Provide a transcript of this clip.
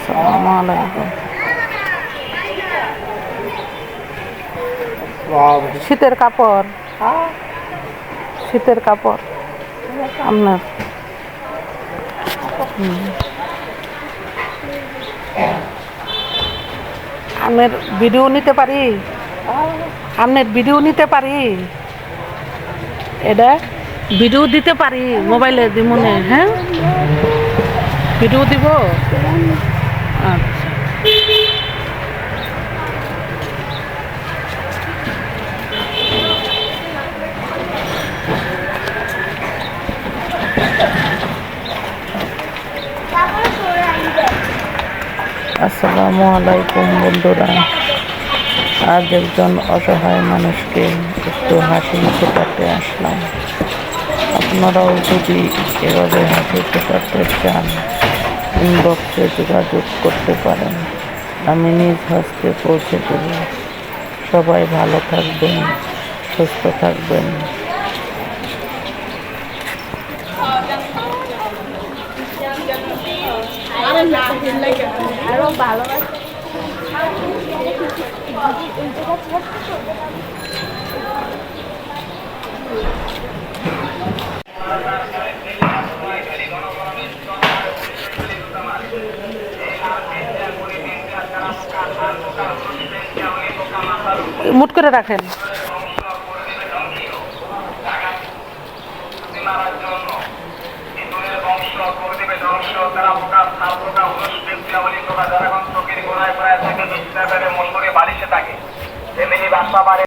আসসালামু আলাইকুম। শীতের কাপড়, শীতের কাপড় আপনার আপনার ভিডিও নিতে পারি, আপনার ভিডিও নিতে পারি, এটা ভিডিও দিতে পারি মোবাইলে দিমনে। হ্যাঁ, ভিডিও দিব। আচ্ছা, আসসালামু আলাইকুম বন্ধুরা। আজ একজন অসহায় মানুষকে একটু হাসি ফোটাতে আসলাম। আপনারাও যদি এভাবে হাসি ফোটাতে চান, ইনবক্সে যোগাযোগ করতে পারেন, আমি নিজ হস্তে পৌঁছে দেব। সবাই ভালো থাকবেন, সুস্থ থাকবেন। মুট করে রাখেন।